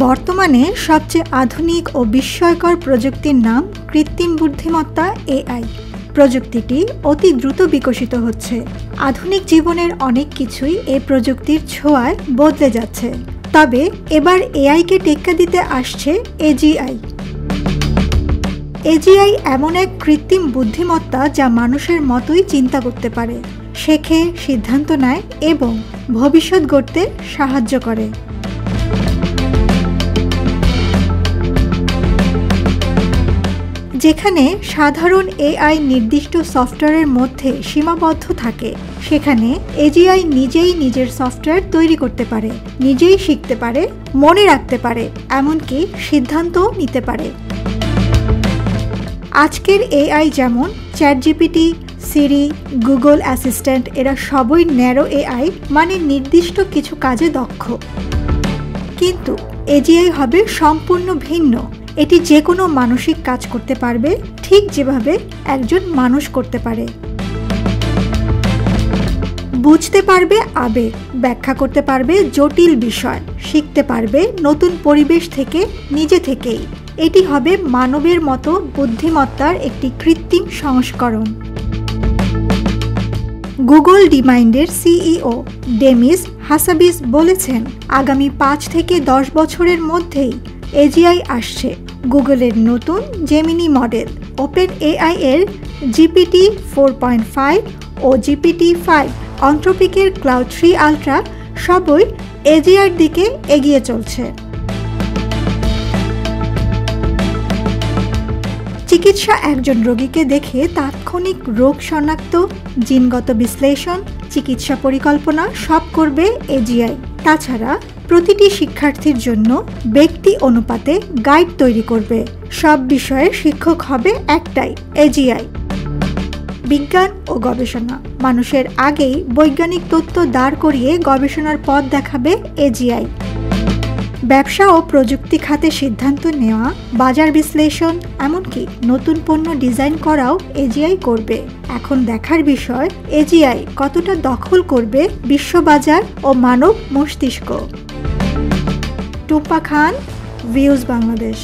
বর্তমানে সবচেয়ে আধুনিক ও বিস্ময়কর প্রযুক্তির নাম কৃত্রিম বুদ্ধিমত্তা এআই। প্রযুক্তিটি অতি দ্রুত বিকশিত হচ্ছে। আধুনিক জীবনের অনেক কিছুই এই প্রযুক্তির ছোঁয়ায় বদলে যাচ্ছে। তবে এবার এআইকে টেক্কা দিতে আসছে এজিআই। এজিআই এমন এক কৃত্রিম বুদ্ধিমত্তা যা মানুষের মতোই চিন্তা করতে পারে, শেখে, সিদ্ধান্ত নেয় এবং ভবিষ্যৎ গড়তে সাহায্য করে। যেখানে সাধারণ এআই নির্দিষ্ট সফটওয়্যারের মধ্যে সীমাবদ্ধ থাকে, সেখানে এজিআই নিজেই নিজের সফটওয়্যার তৈরি করতে পারে, নিজেই শিখতে পারে, মনে রাখতে পারে, এমনকি সিদ্ধান্তও নিতে পারে। আজকের এআই যেমন চ্যাটজিপিটি, সিরি, গুগল অ্যাসিস্ট্যান্ট, এরা সবই ন্যারো এআই, মানে নির্দিষ্ট কিছু কাজে দক্ষ। কিন্তু এজিআই হবে সম্পূর্ণ ভিন্ন। এটি যে কোনো মানসিক কাজ করতে পারবে, ঠিক যেভাবে একজন মানুষ করতে পারে। বুঝতে পারবে আবেগ, ব্যাখ্যা করতে পারবে জটিল বিষয়, শিখতে পারবে নতুন পরিবেশ থেকে নিজে থেকেই। এটি হবে মানবের মতো বুদ্ধিমত্তার একটি কৃত্রিম সংস্করণ। গুগল ডিমাইন্ডের সিইও ডেমিস হাসাবিস বলেছেন, আগামী 5 থেকে 10 বছরের মধ্যেই এজিআই আসছে। গুগলের নতুন জেমিনি মডেল, ওপেন এআই এর জিপিটি 4.5 ও জিপিটি 5, অন্থ্রপিকের ক্লাউড 3 আলট্রা সবই এজিআইর দিকে এগিয়ে চলছে। চিকিৎসা একজন রোগীকে দেখে তাৎক্ষণিক রোগ শনাক্ত, জিনগত বিশ্লেষণ, চিকিৎসা পরিকল্পনা সব করবে এজিআই। তাছাড়া প্রতিটি শিক্ষার্থীর জন্য ব্যক্তি অনুপাতে গাইড তৈরি করবে। সব বিষয়ে শিক্ষক হবে একটাই, এজিআই। বিজ্ঞান ও গবেষণা, মানুষের আগেই বৈজ্ঞানিক তথ্য দাঁড় করিয়ে গবেষণার পথ দেখাবে এজিআই। ব্যবসা ও প্রযুক্তি খাতে সিদ্ধান্ত নেওয়া, বাজার বিশ্লেষণ, এমনকি নতুন পণ্য ডিজাইন করাও এজিআই করবে। এখন দেখার বিষয় এজিআই কতটা দখল করবে বিশ্ববাজার ও মানব মস্তিষ্ক। টুম্পা খান, ভিউজ বাংলাদেশ।